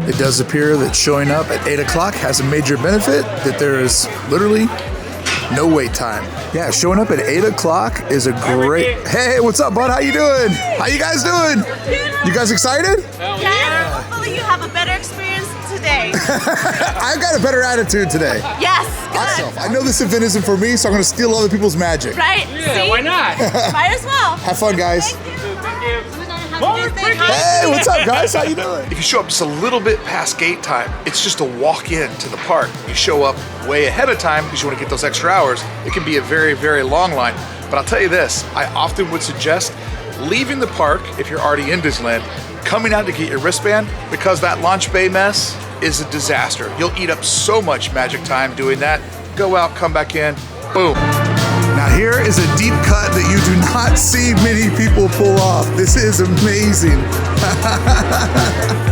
It does appear that showing up at 8 o'clock has a major benefit, that there is literally no wait time. Yeah, showing up at 8 o'clock is a great... Hey, what's up, bud? How you doing? How you guys doing? You guys excited? Yes, hopefully you have a better experience today. I've got a better attitude today. Yes, good. Awesome. I know this event isn't for me, so I'm going to steal other people's magic. Right? Yeah, See? why not? Might as well. Have fun, guys. Thank you. Hey, what's up, guys? How you doing? If you show up just a little bit past gate time, it's just a walk in to the park. You show up way ahead of time because you want to get those extra hours. It can be a very, very long line. But I'll tell you this, I often would suggest leaving the park if you're already in Disneyland, coming out to get your wristband, because that launch bay mess is a disaster. You'll eat up so much magic time doing that. Go out, come back in, boom. Now here is a deep cut that you do not see many people pull off. This is amazing.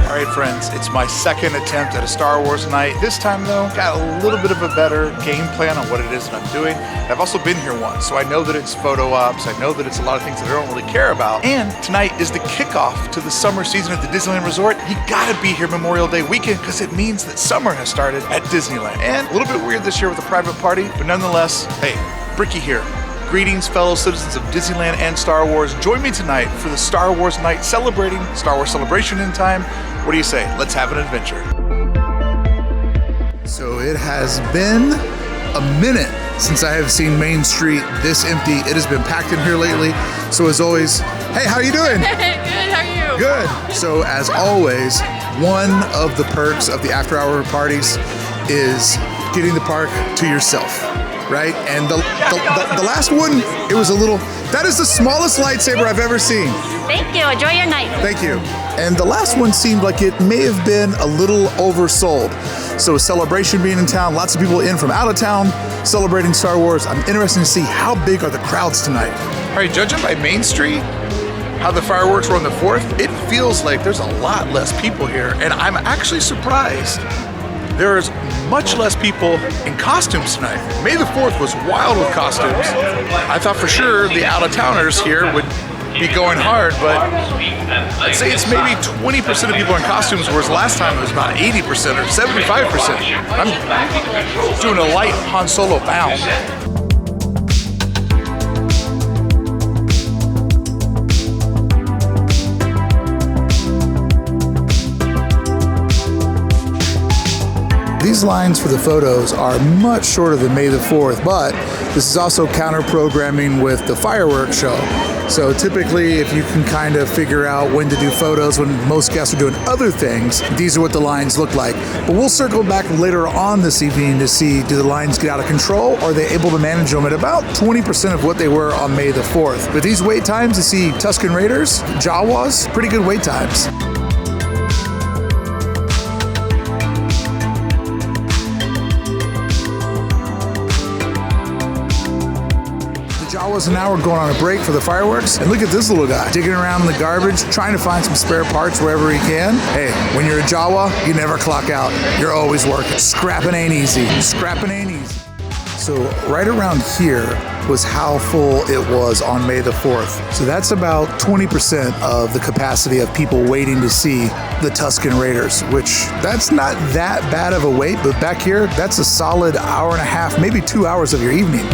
All right, friends, it's my second attempt at a Star Wars night. This time, though, got a little bit of a better game plan on what it is that I'm doing. I've also been here once, so I know that it's photo ops. I know that it's a lot of things that I don't really care about. And tonight is the kickoff to the summer season at the Disneyland Resort. You gotta be here Memorial Day weekend because it means that summer has started at Disneyland. And a little bit weird this year with a private party, but nonetheless, hey, Brickey here. Greetings, fellow citizens of Disneyland and Star Wars. Join me tonight for the Star Wars night celebrating Star Wars Celebration in time. What do you say? Let's have an adventure. So it has been a minute since I have seen Main Street this empty. It has been packed in here lately. So as always, hey, how you doing? Good, how are you? Good. So as always, one of the perks of the after hour parties is getting the park to yourself. Right? And the last one, it was a little, that is the smallest lightsaber I've ever seen. Thank you. Enjoy your night. Thank you. And the last one seemed like it may have been a little oversold. So Celebration being in town, lots of people in from out of town celebrating Star Wars. I'm interested to see how big are the crowds tonight. All right, judging by Main Street, how the fireworks were on the 4th, it feels like there's a lot less people here. And I'm actually surprised there's much less people in costumes tonight. May the 4th was wild with costumes. I thought for sure the out-of-towners here would be going hard, but I'd say it's maybe 20% of people in costumes, whereas last time it was about 80% or 75%. I'm doing a light Han Solo bound. These lines for the photos are much shorter than May the 4th, but this is also counter-programming with the fireworks show. So typically, if you can kind of figure out when to do photos when most guests are doing other things, these are what the lines look like. But we'll circle back later on this evening to see, do the lines get out of control, or are they able to manage them at about 20% of what they were on May the 4th. But these wait times to see Tusken Raiders, Jawas, pretty good wait times. Jawas and now we're going on a break for the fireworks. And look at this little guy digging around in the garbage, trying to find some spare parts wherever he can. Hey, when you're a Jawa, you never clock out. You're always working. Scrapping ain't easy. Scrapping ain't easy. So right around here was how full it was on May the 4th. So that's about 20% of the capacity of people waiting to see the Tusken Raiders, which that's not that bad of a wait, but back here, that's a solid hour and a half, maybe 2 hours of your evening.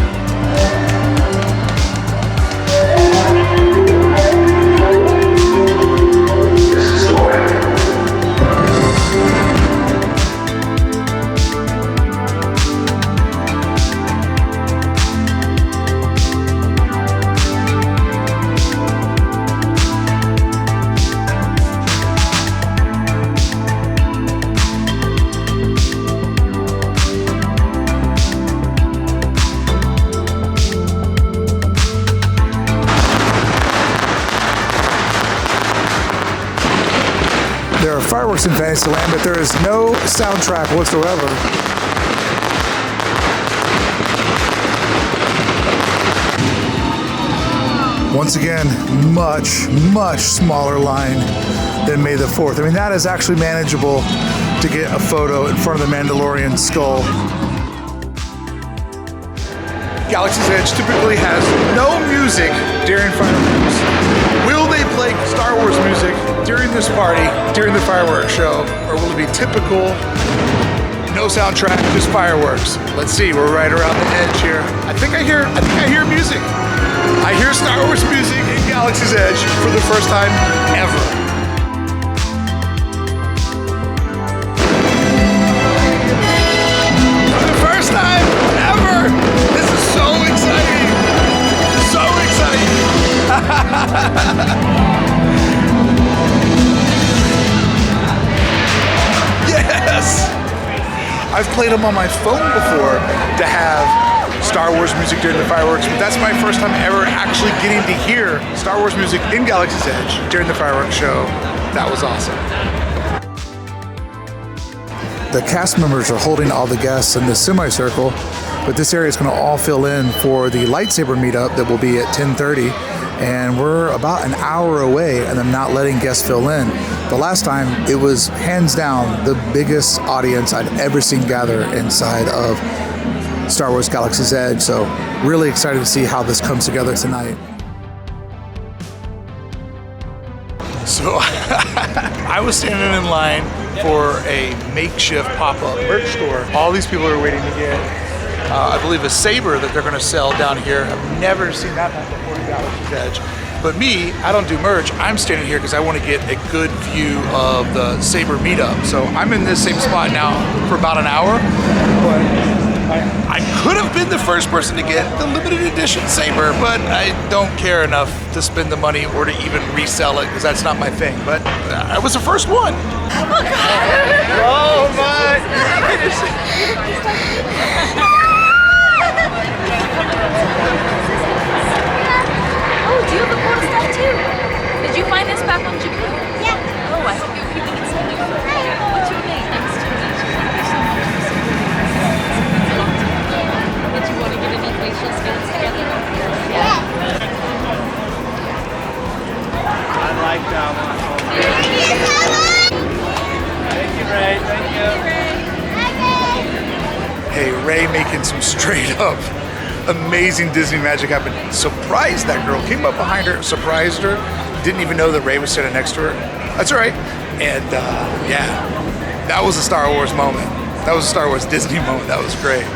There are fireworks in Fantasyland, but there is no soundtrack whatsoever. Once again, much, much smaller line than May the 4th. I mean, that is actually manageable to get a photo in front of the Mandalorian skull. Galaxy's Edge typically has no music during fireworks. Will they play like Star Wars music during this party, during the fireworks show, or will it be typical, no soundtrack, just fireworks? Let's see, we're right around the edge here. I think I hear music. I hear Star Wars music in Galaxy's Edge for the first time ever. For the first time ever! This is so exciting! So exciting! Yes! I've played them on my phone before to have Star Wars music during the fireworks, but that's my first time ever actually getting to hear Star Wars music in Galaxy's Edge during the fireworks show. That was awesome. The cast members are holding all the guests in the semicircle, but this area is going to all fill in for the lightsaber meetup that will be at 10:30, and we're about an hour away, and I'm not letting guests fill in. The last time, it was hands down the biggest audience I'd ever seen gather inside of Star Wars Galaxy's Edge, so really excited to see how this comes together tonight. So I was standing in line for a makeshift pop-up merch store. All these people are waiting to get, I believe, a Saber that they're going to sell down here. I've never seen that before in Galaxy's Edge. But me, I don't do merch. I'm standing here because I want to get a good view of the Saber meetup. So I'm in this same spot now for about an hour. But I could have been the first person to get the limited edition Saber, but I don't care enough to spend the money or to even resell it because that's not my thing. But I was the first one. Oh my! Oh, do you have the cool stuff too? Did you find this back on Japan? Yeah. Oh, I hope you're keeping it safe. What's your name? Nice to meet you. Thank you so much for supporting us. It's a long time ago. Did you want to get any facial skins together? Yeah. I like that one. Thank you, Ray. Thank you. Hey, Ray making some straight up amazing Disney magic happen. Surprised that girl. Came up behind her, surprised her. Didn't even know that Ray was sitting next to her. That's all right. And yeah, that was a Star Wars moment. That was a Star Wars Disney moment. That was great.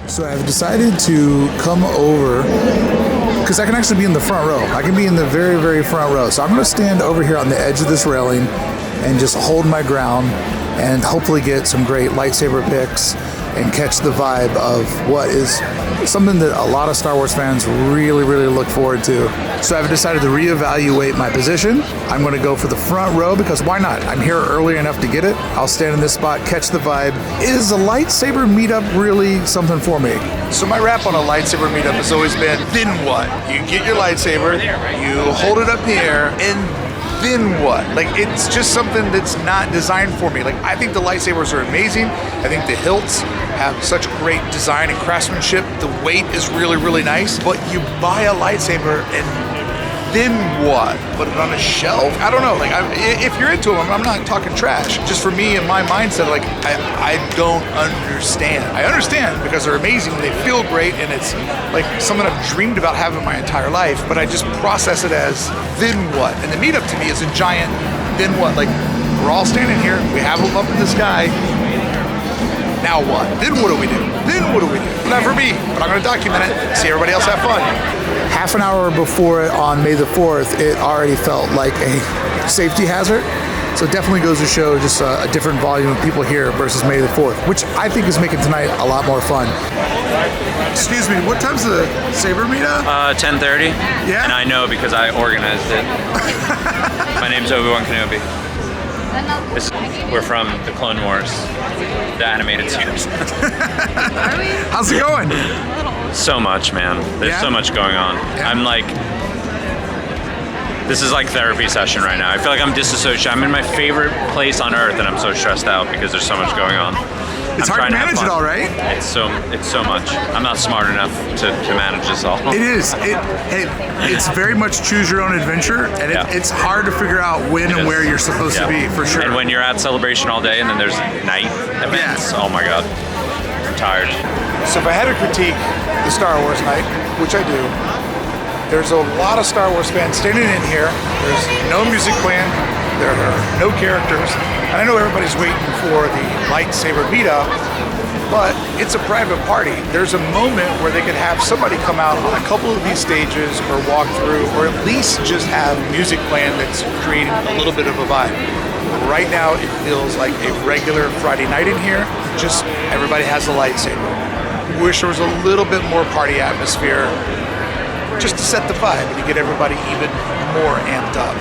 So I've decided to come over because I can actually be in the front row. I can be in the very, very front row. So I'm going to stand over here on the edge of this railing and just hold my ground and hopefully get some great lightsaber picks and catch the vibe of what is something that a lot of Star Wars fans really, really look forward to. So I've decided to reevaluate my position. I'm going to go for the front row because why not? I'm here early enough to get it. I'll stand in this spot, catch the vibe. Is a lightsaber meetup really something for me? So my rap on a lightsaber meetup has always been, then what? You get your lightsaber, you hold it up in the air, and then what? Like, it's just something that's not designed for me. Like, I think the lightsabers are amazing. I think the hilts have such great design and craftsmanship. The weight is really, really nice. But you buy a lightsaber and then what? Put it on a shelf? I don't know. Like, if you're into them, I'm not talking trash. Just for me and my mindset, like, I don't understand. I understand because they're amazing. They feel great, and it's like something I've dreamed about having my entire life. But I just process it as then what? And the meetup to me is a giant then what? Like, we're all standing here. We have them up in the sky. Now what? Then what do we do? Then what do we do? Not for me, but I'm going to document it. See everybody else have fun. Half an hour before it on May the 4th, it already felt like a safety hazard. So it definitely goes to show just a different volume of people here versus May the 4th, which I think is making tonight a lot more fun. Excuse me, what time's the Saber meetup? 10:30. Yeah? And I know because I organized it. My name's Obi-Wan Kenobi. We're from the Clone Wars, the animated series. How's it going? So much, man. There's so much going on. Yeah. I'm like, this is like therapy session right now. I feel like I'm disassociated. I'm in my favorite place on earth, and I'm so stressed out because there's so much going on. It's hard to manage it all, right? It's so much. I'm not smart enough to manage this all. It is. It's very much choose your own adventure, and it's hard to figure out when and where you're supposed to be, for sure. And when you're at Celebration all day, and then there's night events, oh my God, I'm tired. So if I had to critique the Star Wars night, which I do, There's a lot of Star Wars fans standing in here. There's no music playing. There are no characters. And I know everybody's waiting for the lightsaber beat up, but it's a private party. There's a moment where they could have somebody come out on a couple of these stages or walk through, or at least just have music playing that's creating a little bit of a vibe. Right now, it feels like a regular Friday night in here, just everybody has a lightsaber. Wish there was a little bit more party atmosphere just to set the vibe and to get everybody even more amped up.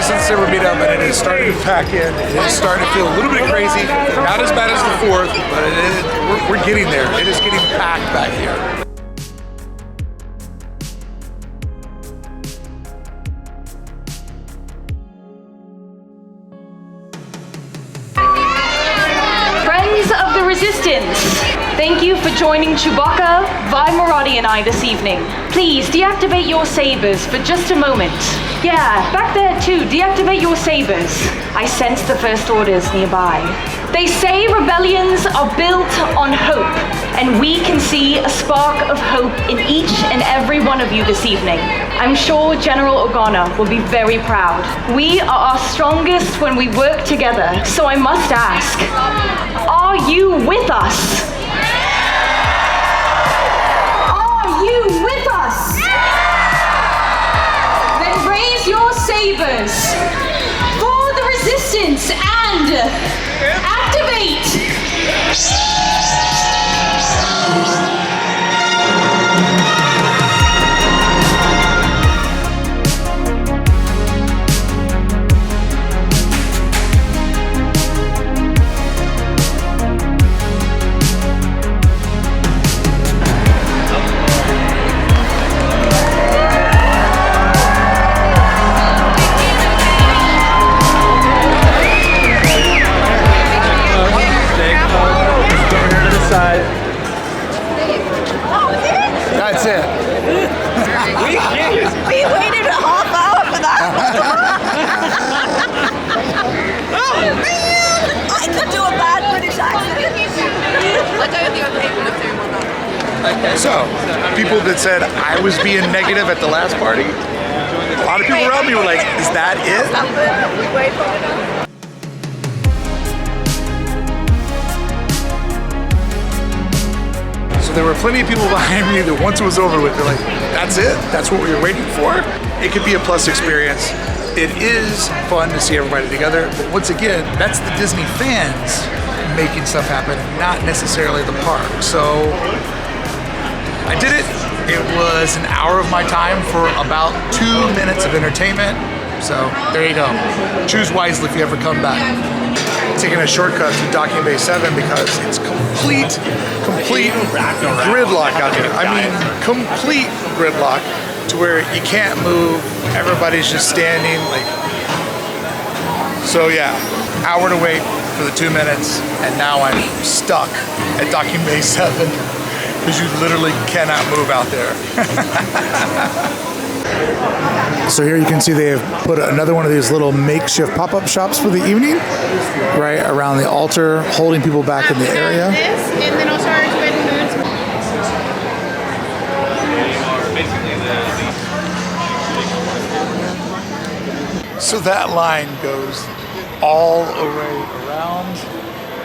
Since Saber beat up, and it is starting to pack in. It is starting to feel a little bit crazy. Not as bad as the 4th, but we're getting there. It is getting packed back here. Friends of the Resistance, thank you for joining Chewbacca, Vi Marathi and I this evening. Please deactivate your sabers for just a moment. Yeah, back there too, deactivate your sabers. I sense the first orders nearby. They say rebellions are built on hope, and we can see a spark of hope in each and every one of you this evening. I'm sure General Organa will be very proud. We are our strongest when we work together, so I must ask, are you with us? Are you with us? Then raise your sabers for the Resistance and activate! That's it. We waited a half hour for that. Oh man! I could do a bad British accent. I don't think I'm capable of doing one. So, people that said I was being negative at the last party, a lot of people around me were like, is that it? We wait for it. There were plenty of people behind me that once it was over with, they're like, that's it? That's what we were waiting for? It could be a plus experience. It is fun to see everybody together, but once again, that's the Disney fans making stuff happen, not necessarily the park. So I did it. It was an hour of my time for about 2 minutes of entertainment. So there you go. Choose wisely if you ever come back. Taking a shortcut to Docking Bay 7 because it's complete gridlock out here. I mean, complete gridlock to where you can't move. Everybody's just standing. So yeah, hour to wait for the 2 minutes, and now I'm stuck at Docking Bay 7 because you literally cannot move out there. So here you can see they have put another one of these little makeshift pop-up shops for the evening, right around the altar, holding people back in the area. This, and then also our twin foods. So that line goes all the way around,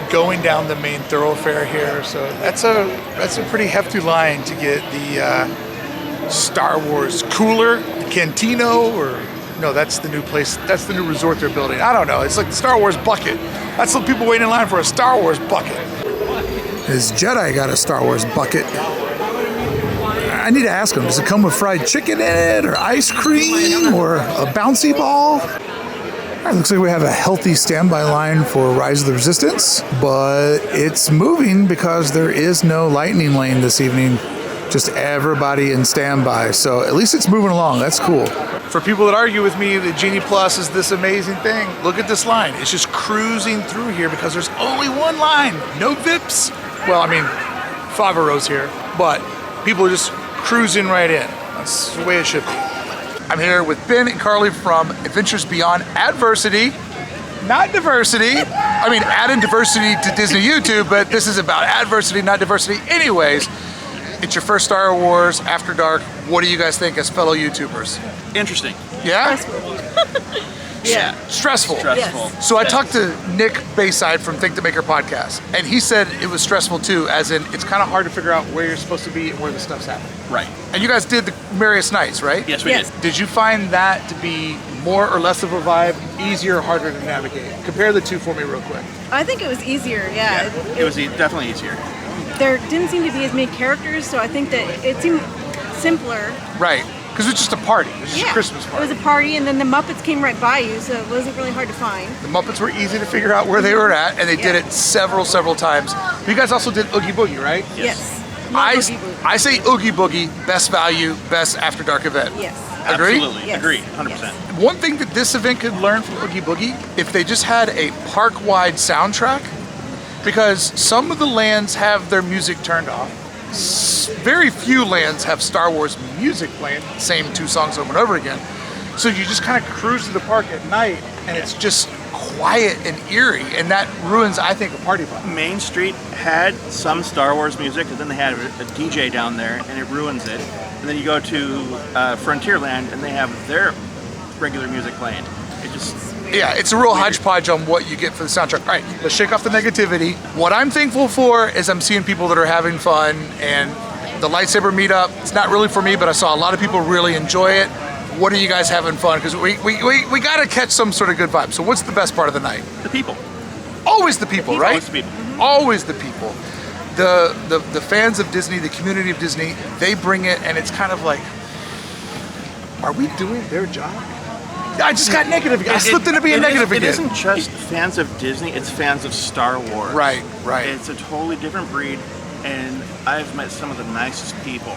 going down the main thoroughfare here. So that's a pretty hefty line to get the Star Wars cooler, Cantino, or no, that's the new place. That's the new resort they're building. I don't know. It's like the Star Wars bucket. That's the people waiting in line for a Star Wars bucket. His Jedi got a Star Wars bucket. I need to ask him, does it come with fried chicken in it, or ice cream, or a bouncy ball? All right, looks like we have a healthy standby line for Rise of the Resistance, but it's moving because there is no lightning lane this evening. just everybody in standby. So at least it's moving along. That's cool. For people that argue with me that Genie Plus is this amazing thing, look at this line. It's just cruising through here because there's only one line. No VIPs. Well, I mean, 5 rows here, but people are just cruising right in. That's the way it should be. I'm here with Ben and Carly from Adventures Beyond Adversity, not diversity. I mean, adding diversity to Disney YouTube, but this is about adversity, not diversity. Anyways, it's your first Star Wars After Dark. What do you guys think as fellow YouTubers? Interesting. Yeah? Yeah. Stressful. Stressful. Yes. So I talked to Nick Bayside from Think the Maker podcast, and he said it was stressful too, as in it's kind of hard to figure out where you're supposed to be and where the stuff's happening. Right. And you guys did the Marius Nights, right? Yes, we Yes. did. Did you find that to be more or less of a vibe, easier or harder to navigate? Compare the two for me real quick. I think it was easier, yeah. It was definitely easier. There didn't seem to be as many characters, so I think that it seemed simpler. Right, because it's just a party. It's just a Christmas It party. was a party, and then the Muppets came right by you, so it wasn't really hard to find. The Muppets were easy to figure out where they were at, and they did Yeah. it several times. You guys also did Oogie Boogie, right? Yes. I say Oogie Boogie, best value, best After Dark event. Yes. Agree? Absolutely. Yes. Agree. 100%. One thing that this event could learn from Oogie Boogie, if they just had a park-wide soundtrack, because some of the lands have their music turned off. Very few lands have Star Wars music playing, same 2 songs over and over again. So you just kind of cruise to the park at night, and it's just quiet and eerie, and that ruins, I think, a party vibe. Main Street had some Star Wars music, and then they had a DJ down there, and it ruins it. And then you go to Frontierland, and they have their regular music playing. It just... Yeah, it's a real hodgepodge on what you get for the soundtrack. All right, let's shake off the negativity. What I'm thankful for is I'm seeing people that are having fun, and the lightsaber meetup, it's not really for me, but I saw a lot of people really enjoy it. What are you guys having fun? Because we got to catch some sort of good vibe. So what's the best part of the night? The people. Always the people, right? Always the people. Always the people. The fans of Disney, the community of Disney, they bring it, and it's kind of like, are we doing their job? I just got negative again. I slipped into being negative again. It isn't just fans of Disney, it's fans of Star Wars. Right. It's a totally different breed, and I've met some of the nicest people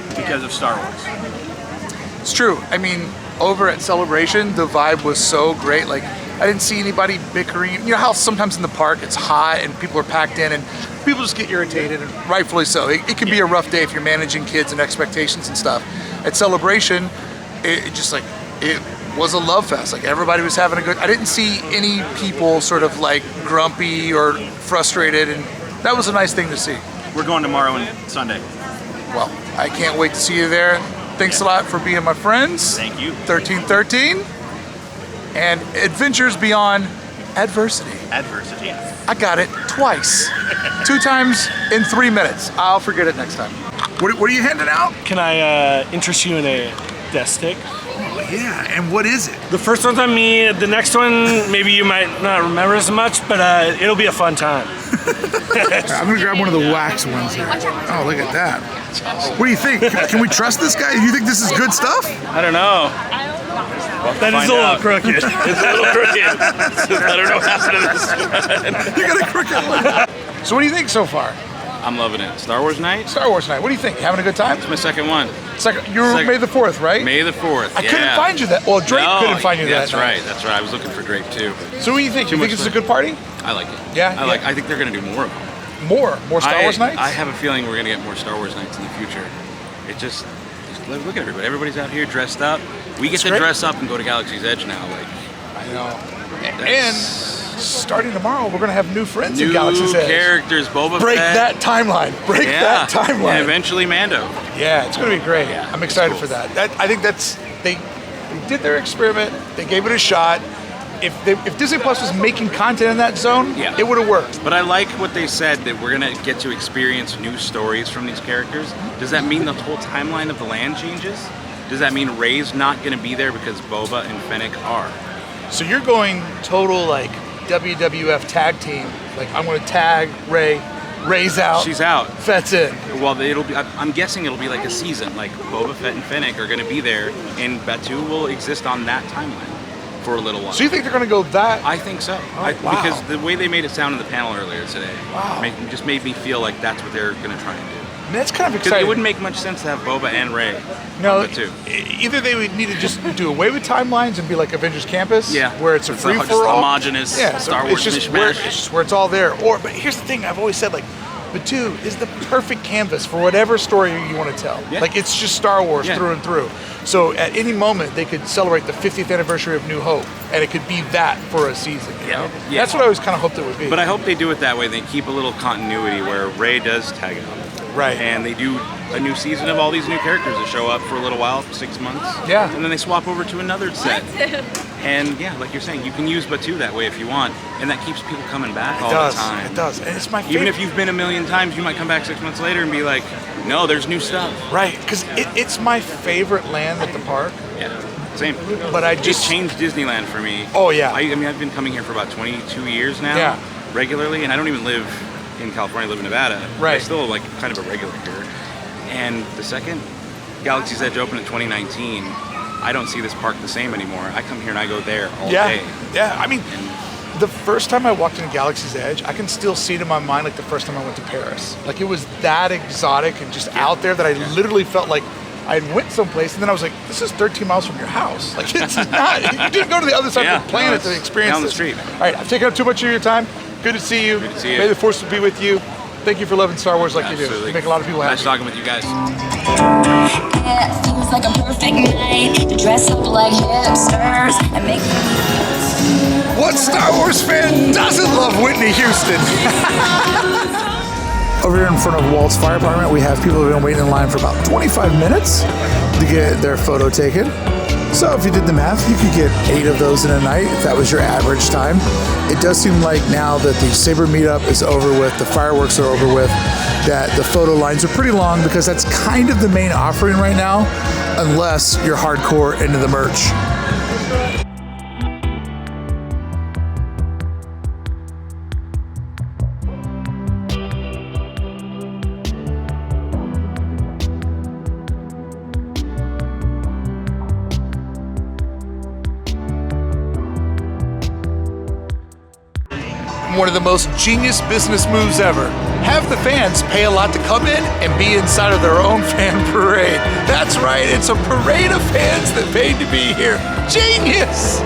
because of Star Wars. It's true. I mean, over at Celebration, the vibe was so great. Like, I didn't see anybody bickering. You know how sometimes in the park it's hot and people are packed in and people just get irritated, and rightfully so. It can be a rough day if you're managing kids and expectations and stuff. At Celebration, it was a love fest. Like, everybody was having a good... I didn't see any people sort of like grumpy or frustrated, and that was a nice thing to see. We're going tomorrow and Sunday. Well, I can't wait to see you there. Thanks a lot for being my friends. Thank you. 1313 and Adventures Beyond Adversity. Adversity. I got it twice. 2 times in 3 minutes. I'll forget it next time. What are you handing out? Can I interest you in a desk stick? Oh, yeah. And what is it? The first one's on me. The next one, maybe you might not remember as much, but it'll be a fun time. I'm gonna grab one of the wax ones here. Oh, look at that. What do you think? Can we trust this guy? Do you think this is good stuff? I don't know. That is a little crooked. It's a little crooked. I don't know what happened to this one. You got a crooked one. So what do you think so far? I'm loving it. Star Wars night? Star Wars night. What do you think? Having a good time? It's my second one. You were May the 4th, right? May the 4th. I couldn't find you that. Well, Drake couldn't find you That's that. right. That's right. I was looking for Drake too. So what do you think? Do you think this is a good party? I like it. Yeah? I think they're gonna do more of them. More Star Wars nights? I have a feeling we're gonna get more Star Wars nights in the future. It just look at everybody. Everybody's out here dressed up. We get to great. dress up and go to Galaxy's Edge now. Like, I know. And starting tomorrow, we're gonna have new friends in Galaxy's new Edge. characters, Boba Break Fett. that timeline. Break that timeline. And eventually Mando. Yeah, it's gonna be great. Yeah, I'm excited for that. I think they did their experiment. They gave it a shot. If Disney Plus was making content in that zone, Yeah. it would have worked. But I like what they said, that we're gonna get to experience new stories from these characters. Does that mean the whole timeline of the land changes? Does that mean Rey's not gonna be there because Boba and Fennec are? So you're going total like WWF tag team. Like, I'm gonna tag Rey. Rey's out. She's out. Fett's in. Well, I'm guessing it'll be like a season. Like, Boba Fett and Fennec are gonna be there, and Batuu will exist on that timeline for a little while. So you think they're gonna go that? I think so. Wow. Because the way they made it sound in the panel earlier today Wow. just made me feel like that's what they're gonna try and do. And that's kind of Because exciting. it wouldn't make much sense to have Boba and Rey. No, on Batuu. either they would need to just do away with timelines and be like Avengers Campus, Yeah. where it's a It's free just for all, homogenous Star Wars it's just where, mishmash. it's just where it's all there. Or, but here's the thing: I've always said, like, Batuu is the perfect canvas for whatever story you want to tell. Yeah. Like, it's just Star Wars Yeah. through and through. So at any moment they could celebrate the 50th anniversary of New Hope, and it could be that for a season. You know? Yeah. That's what I always kind of hoped it would be. But I hope they do it that way. They keep a little continuity where Rey does tag out. Right. And they do a new season of all these new characters that show up for a little while, 6 months. Yeah. And then they swap over to another set. And yeah, like you're saying, you can use Batuu that way if you want, and that keeps people coming back all the time. It does. And it's my favorite. Even if you've been a million times, you might come back 6 months later and be like, no, there's new stuff. Right, because it's my favorite land at the park. Yeah, same. But I It just changed Disneyland for me. Oh, yeah. I mean, I've been coming here for about 22 years now, Yeah. regularly, and I don't even live in California. I live in Nevada. Right. I'm still like kind of a regular here. And the second Galaxy's Edge opened in 2019, I don't see this park the same anymore. I come here and I go there all day. Yeah. I mean, the first time I walked into Galaxy's Edge, I can still see it in my mind like the first time I went to Paris. Like, it was that exotic and just out there that I literally felt like I had went someplace, and then I was like, this is 13 miles from your house. Like, it's not. You didn't go to the other side of the planet to experience down the this. street. All right, I've taken up too much of your time. Good to see you. Good to see you. May the Force be with you. Thank you for loving Star Wars like you do. Absolutely. You make a lot of people happy. Nice talking with you guys. It feels like a perfect night to dress up like hipsters and make What Star Wars fan doesn't love Whitney Houston? Over here in front of Walt's Fire Department, we have people who have been waiting in line for about 25 minutes to get their photo taken. So if you did the math, you could get 8 of those in a night if that was your average time. It does seem like now that the Saber meetup is over with, the fireworks are over with, that the photo lines are pretty long because that's kind of the main offering right now, unless you're hardcore into the merch. One of the most genius business moves ever. Have the fans pay a lot to come in and be inside of their own fan parade. That's right, it's a parade of fans that paid to be here. Genius!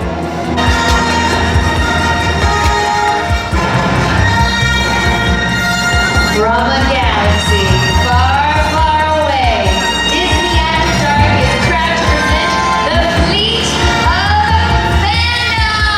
From a galaxy far, far away, Disney After Dark is proud to present the Fleet of Fandom!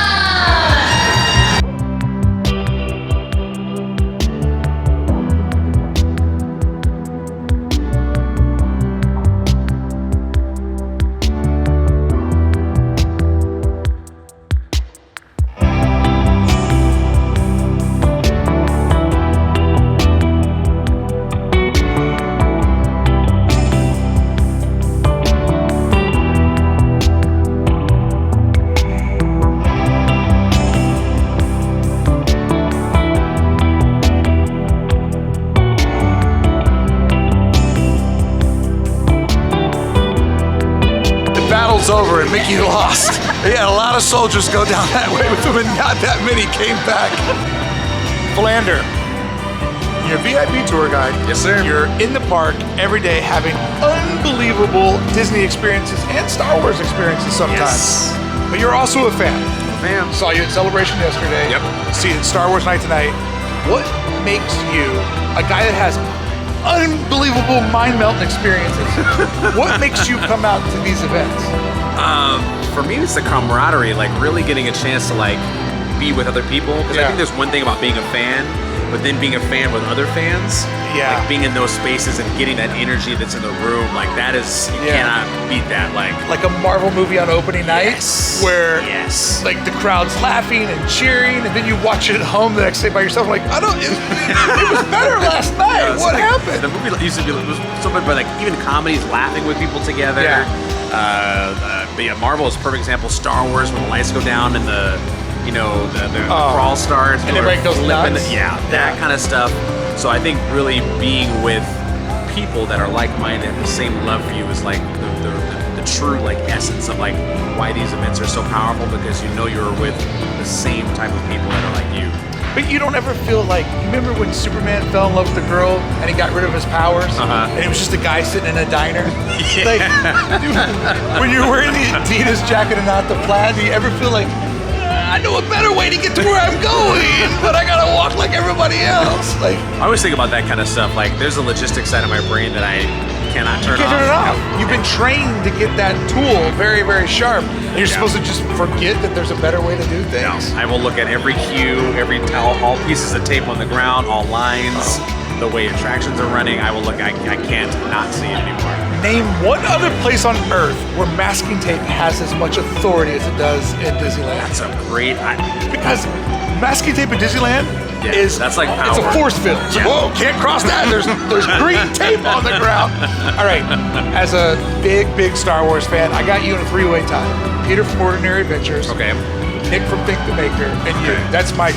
Battle's over and Mickey lost. They had a lot of soldiers go down that way with him, and not that many came back. Philander, you're a VIP tour guide. Yes, sir. You're in the park every day having unbelievable Disney experiences and Star Wars experiences sometimes. Yes. But you're also a fan. Fam. Saw you at Celebration yesterday. Yep. See you at Star Wars Night tonight. What makes you a guy that has unbelievable mind-melting experiences? What makes you come out to these events? For me, it's the camaraderie, like really getting a chance to like be with other people. Because I think there's one thing about being a fan, but then being a fan with other fans. Yeah. Like being in those spaces and getting that energy that's in the room, like that is, you cannot beat that. Like a Marvel movie on opening night, where like the crowd's laughing and cheering, and then you watch it at home the next day by yourself, like, it was better last night. What happened? The movie used to be it was so much, but like even comedies, laughing with people together. Yeah. But yeah, Marvel is a perfect example. Star Wars, when the lights go down and the crawl starts, and everybody goes nuts. That kind of stuff. So I think really being with people that are like-minded, the same love for you is like the true like essence of like why these events are so powerful, because you know you're with the same type of people that are like you. But you don't ever feel like, you remember when Superman fell in love with the girl and he got rid of his powers? And it was just a guy sitting in a diner? Like, dude, when you're wearing the Adidas jacket and not the plaid, do you ever feel like, I know a better way to get to where I'm going, but I gotta walk like everybody else? Like, I always think about that kind of stuff. Like, there's a logistics side of my brain that I cannot turn you can't turn it off. off. You've been trained to get that tool very, very sharp. And you're supposed to just forget that there's a better way to do things. I will look at every cue, every all pieces of tape on the ground, all lines, the way attractions are running. I will look. I can't not see it anymore. Name one other place on Earth where masking tape has as much authority as it does in Disneyland. That's a great. Because masking tape in Disneyland is that's like power. It's a force field. It's like, whoa, can't cross that. There's green tape on the ground. All right, as a big Star Wars fan, I got you in a three-way tie. Peter from Ordinary Adventures. Okay. Nick from Think the Maker, and you. That's my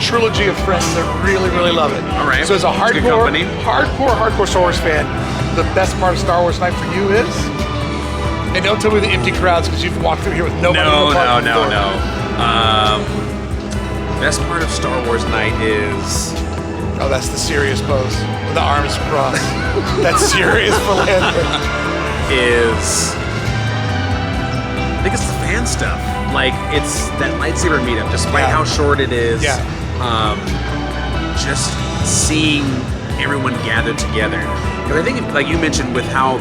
trilogy of friends that really love it. All right. So as a hardcore Star Wars fan, the best part of Star Wars Night for you is? And don't tell me the empty crowds because you've walked through here with nobody. No. Best part of Star Wars Night is... Oh, that's the serious pose with the arms crossed. That's serious Philander. I think it's the fan stuff. Like, it's that lightsaber meetup, despite how short it is. Yeah. Just seeing everyone gathered together. Because I think, like you mentioned, with how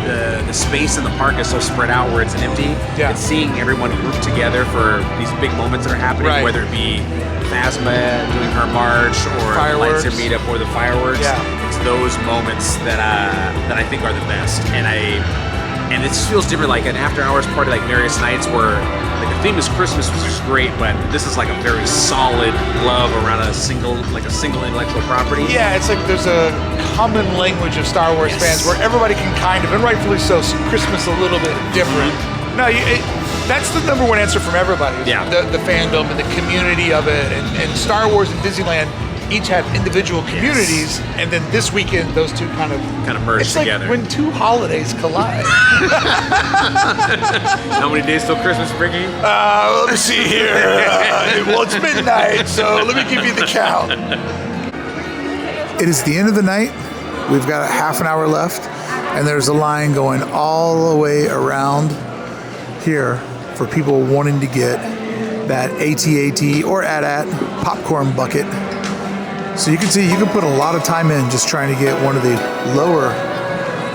the space in the park is so spread out where it's empty, it's seeing everyone grouped together for these big moments that are happening, whether it be Phasma doing her march or the lightsaber meetup or the fireworks. It's those moments that I think are the best. And it just feels different, like an after-hours party like various nights where like the theme is Christmas, which is great, but this is like a very solid love around a single intellectual property. Yeah, it's like there's a common language of Star Wars fans where everybody can kind of, and rightfully so, see Christmas a little bit different. No, that's the number one answer from everybody. The fandom and the community of it, and Star Wars and Disneyland each have individual communities, and then this weekend those two kind of merge together. It's like when two holidays collide. How many days till Christmas, Brickey? Let me see here. Well, it's midnight, so let me give you the count. It is the end of the night. We've got a half an hour left, and there's a line going all the way around here for people wanting to get that AT-AT or AT-AT popcorn bucket. So you can see, you can put a lot of time in just trying to get one of the lower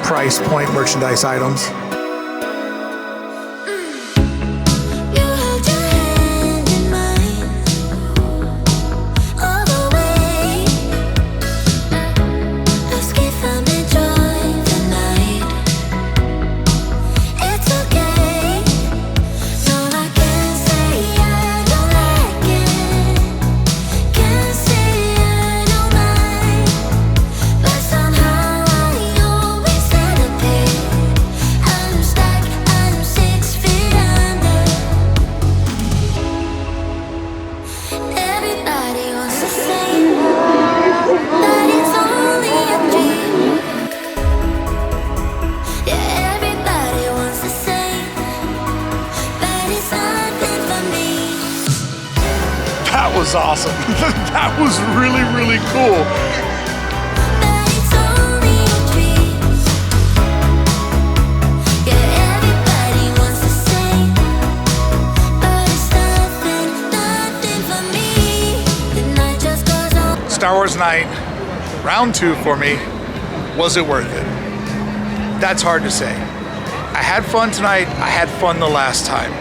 price point merchandise items. That was awesome. That was really cool. Star Wars Night, round 2 for me. Was it worth it? That's hard to say. I had fun tonight. I had fun the last time.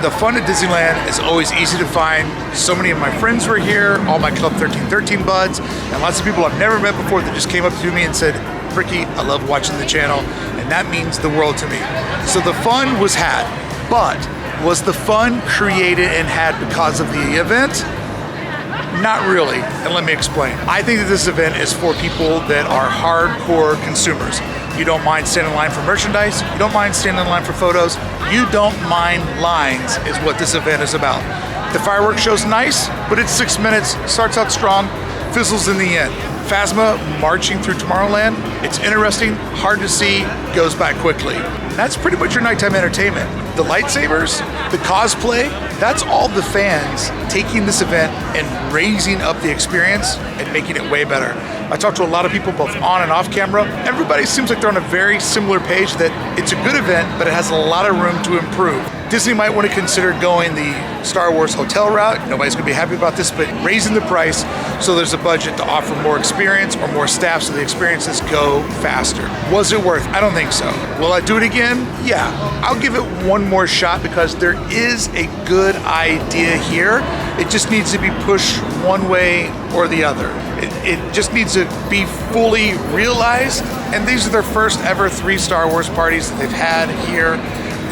The fun at Disneyland is always easy to find. So many of my friends were here, all my Club 1313 buds, and lots of people I've never met before that just came up to me and said, Brickey, I love watching the channel, and that means the world to me. So the fun was had, but was the fun created and had because of the event? Not really, and let me explain. I think that this event is for people that are hardcore consumers. You don't mind standing in line for merchandise, you don't mind standing in line for photos, you don't mind lines is what this event is about. The fireworks show's nice, but it's 6 minutes, starts out strong, fizzles in the end. Phasma marching through Tomorrowland, it's interesting, hard to see, goes by quickly. That's pretty much your nighttime entertainment. the lightsabers, the cosplay, that's all the fans taking this event and raising up the experience and making it way better. I talked to a lot of people both on and off camera. Everybody seems like they're on a very similar page that it's a good event, but it has a lot of room to improve. Disney might want to consider going the Star Wars hotel route. Nobody's going to be happy about this, but raising the price so there's a budget to offer more experience or more staff so the experiences go faster. Was it worth? I don't think so. Will I do it again? Yeah. I'll give it one more shot because there is a good idea here. It just needs to be pushed one way or the other. It just needs to be fully realized. And these are their first ever 3 Star Wars parties that they've had here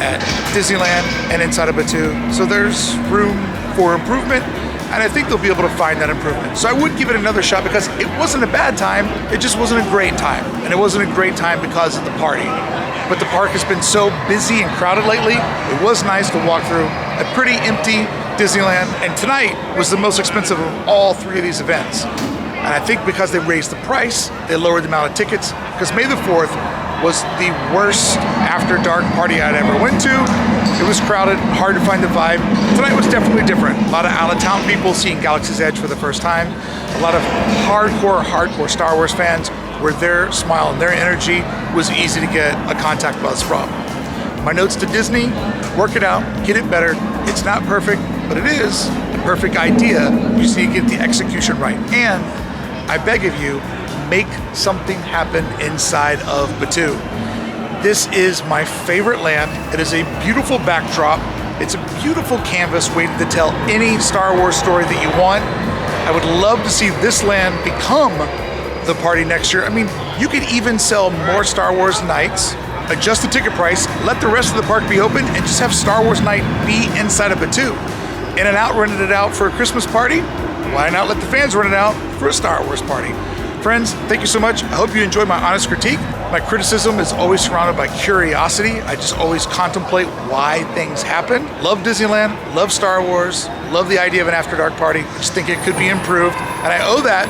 at Disneyland and inside of Batuu. So there's room for improvement, and I think they'll be able to find that improvement. So I would give it another shot because it wasn't a bad time, it just wasn't a great time. And it wasn't a great time because of the party. But the park has been so busy and crowded lately, it was nice to walk through a pretty empty Disneyland, and tonight was the most expensive of all 3 of these events. And I think because they raised the price, they lowered the amount of tickets, because May the 4th was the worst after dark party I'd ever went to. It was crowded, hard to find the vibe. Tonight was definitely different. A lot of out-of-town people seeing Galaxy's Edge for the first time. A lot of hardcore Star Wars fans where their smile and their energy was easy to get a contact buzz from. My notes to Disney, work it out, get it better. It's not perfect, but it is a perfect idea. You just need to get the execution right. And I beg of you, make something happen inside of Batuu. This is my favorite land. It is a beautiful backdrop. It's a beautiful canvas waiting to tell any Star Wars story that you want. I would love to see this land become the party next year. I mean, you could even sell more Star Wars nights, adjust the ticket price, let the rest of the park be open, and just have Star Wars night be inside of Batuu. In-N-Out rented it out for a Christmas party. Why not let the fans rent it out for a Star Wars party? Friends, thank you so much. I hope you enjoyed my honest critique. My criticism is always surrounded by curiosity. I just always contemplate why things happen. Love Disneyland, love Star Wars, love the idea of an After Dark party. I just think it could be improved. And I owe that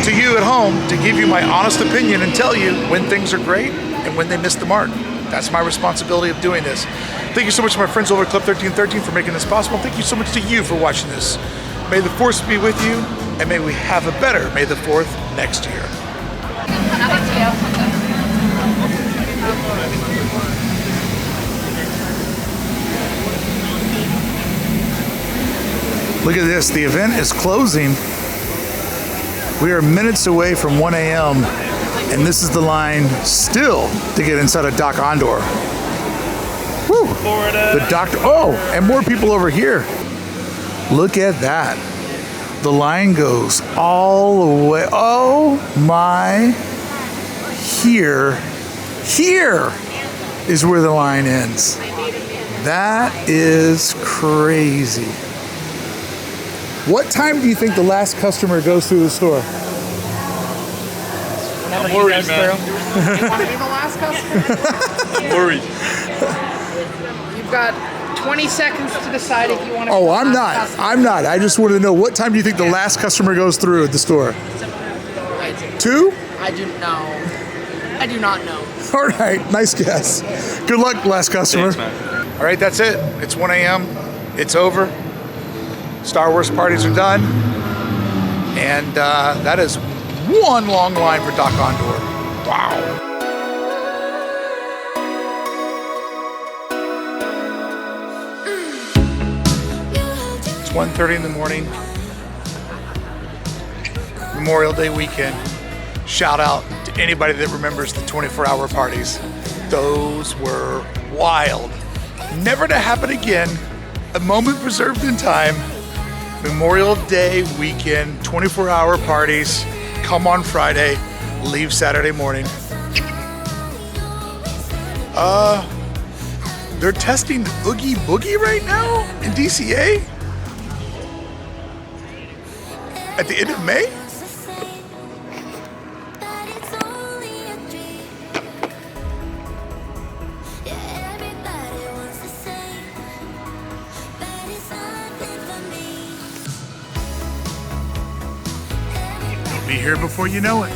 to you at home to give you my honest opinion and tell you when things are great and when they miss the mark. That's my responsibility of doing this. Thank you so much to my friends over at Club 1313 for making this possible. Thank you so much to you for watching this. May the Force be with you, and may we have a better May the 4th next year. Look at this, the event is closing. We are minutes away from 1 a.m. and this is the line still to get inside of Doc Ondor. Woo! The doctor, oh, and more people over here. Look at that. The line goes all the way. Oh my. Here is where the line ends. That is crazy. What time do you think the last customer goes through the store? I'm worried, man. You want to be the last customer? I'm worried. You've got 20 seconds to decide if you want to. Oh, I'm not. I just wanted to know, what time do you think the last customer goes through at the store? 2? I do not know. All right, nice guess. Good luck, last customer. Thanks, man. All right, that's it. It's 1 a.m. It's over. Star Wars parties are done. And that is one long line for Doc Ondor. Wow. It's 1:30 in the morning. Memorial Day weekend. Shout out to anybody that remembers the 24-hour parties. Those were wild. Never to happen again. A moment preserved in time. Memorial Day weekend, 24-hour parties. Come on Friday, leave Saturday morning. They're testing Oogie Boogie right now in DCA? At the end of May? It'll be here before you know it.